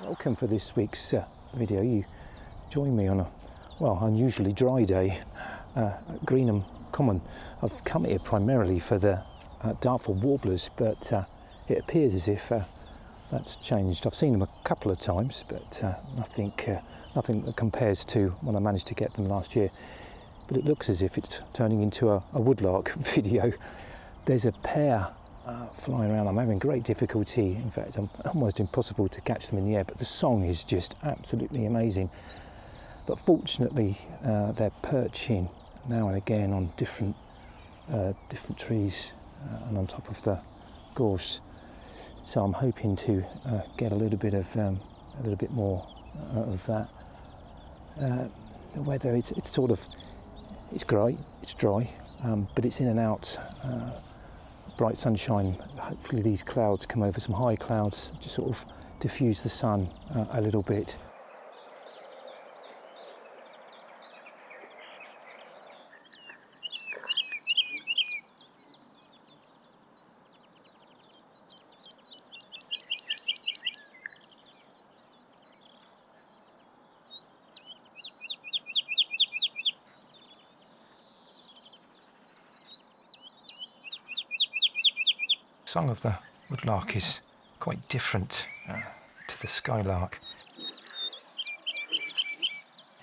Welcome for this week's video. You join me on a, unusually dry day at Greenham Common. I've come here primarily for the Dartford Warblers, but it appears as if that's changed. I've seen them a couple of times, but nothing that compares to when I managed to get them last year. But it looks as if it's turning into a Woodlark video. There's a pair flying around. I'm having great difficulty. In fact, I'm almost impossible to catch them in the air, but the song is just absolutely amazing. But fortunately, they're perching now and again on different trees and on top of the gorse. So I'm hoping to get a little bit more of that. The weather, it's grey, it's dry, but it's in and out. Bright sunshine. Hopefully these clouds come over, some high clouds, just sort of diffuse the sun a little bit. The song of the woodlark is quite different to the skylark.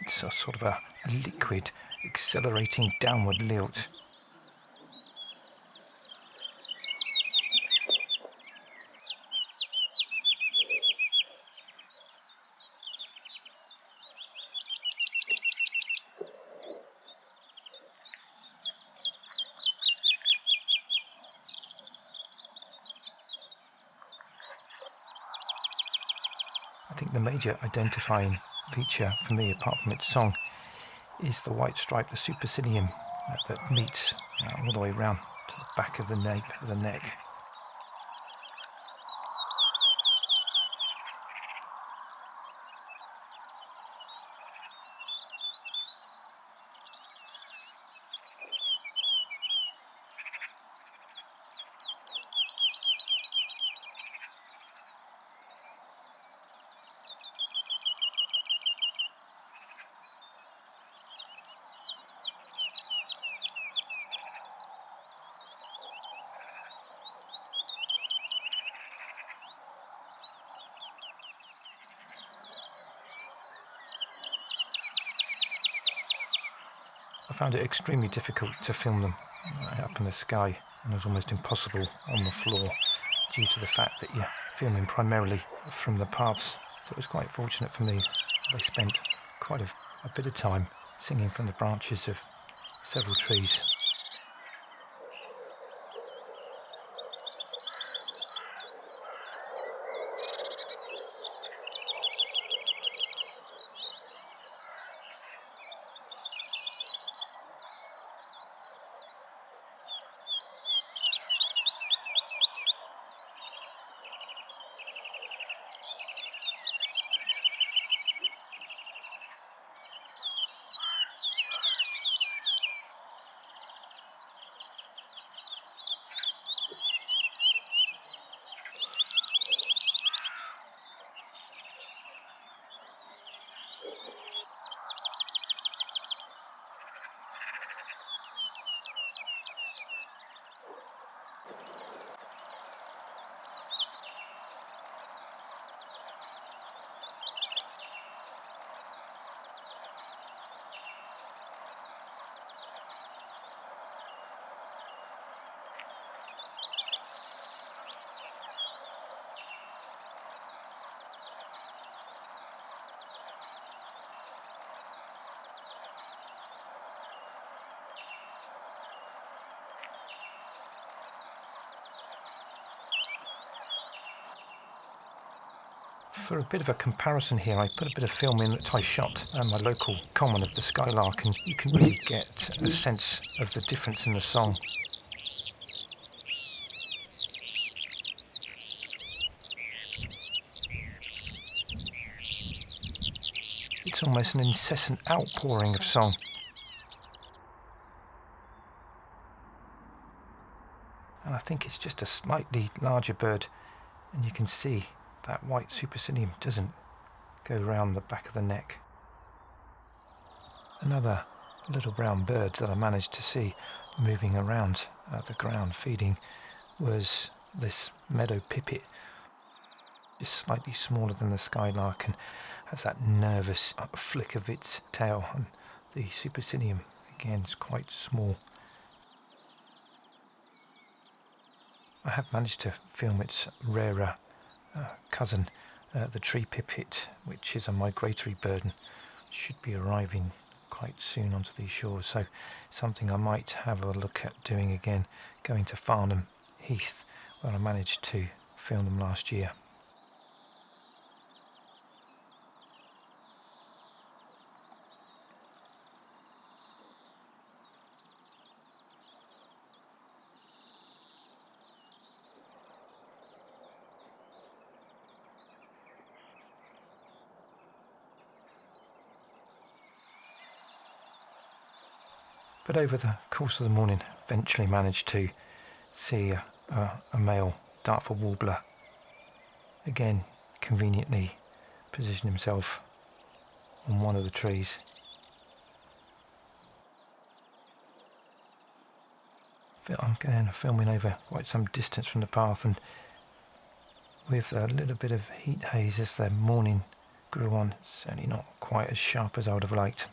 It's a sort of a liquid, accelerating downward lilt. I think the major identifying feature for me, apart from its song, is the white stripe, the supercilium that meets all the way round to the back of the nape of the neck. I found it extremely difficult to film them up in the sky, and it was almost impossible on the floor due to the fact that you're filming primarily from the paths. So it was quite fortunate for me. They spent quite a bit of time singing from the branches of several trees. For a bit of a comparison here, I put a bit of film in that I shot at my local common of the skylark, and you can really get a sense of the difference in the song. It's almost an incessant outpouring of song. And I think it's just a slightly larger bird, and you can see that white supercilium doesn't go round the back of the neck. Another little brown bird that I managed to see moving around the ground feeding was this meadow pipit, just slightly smaller than the skylark and has that nervous flick of its tail, and the supercilium again is quite small. I have managed to film its rarer cousin, the tree pipit, which is a migratory bird and should be arriving quite soon onto these shores, so something I might have a look at doing again, going to Farnham Heath where I managed to film them last year. But over the course of the morning, eventually managed to see a male Dartford Warbler, again conveniently position himself on one of the trees. I'm again filming over quite some distance from the path, and with a little bit of heat haze as the morning grew on, certainly not quite as sharp as I would have liked.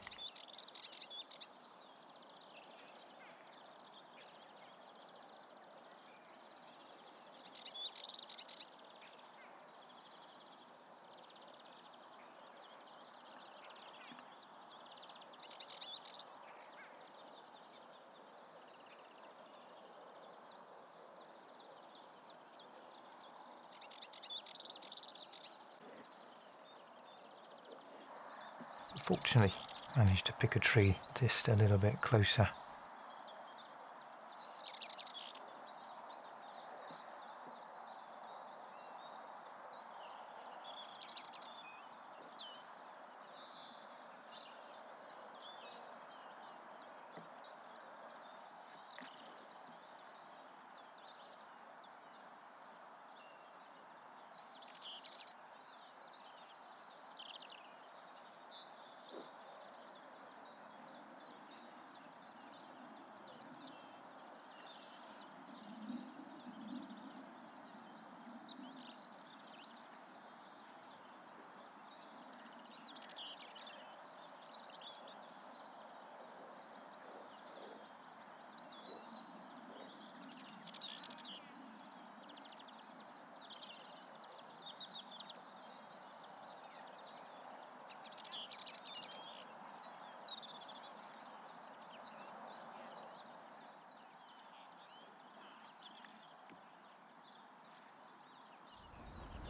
Fortunately, managed to pick a tree just a little bit closer.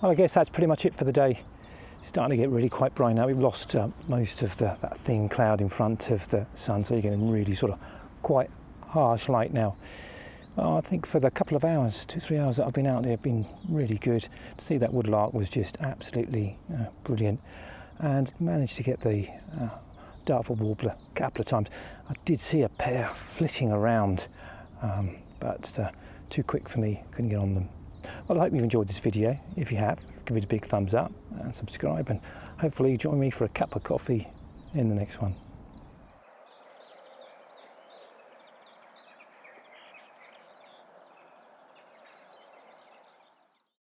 Well, I guess that's pretty much it for the day. It's starting to get really quite bright now. We've lost most of that thin cloud in front of the sun, so you're getting really sort of quite harsh light now. I think for the couple of hours, 2-3 hours that I've been out there, have been really good. To see that woodlark was just absolutely brilliant, and managed to get the Dartford Warbler a couple of times. I did see a pair flitting around, but too quick for me, couldn't get on them. Well, I hope you've enjoyed this video. If you have, give it a big thumbs up and subscribe, and hopefully join me for a cup of coffee in the next one.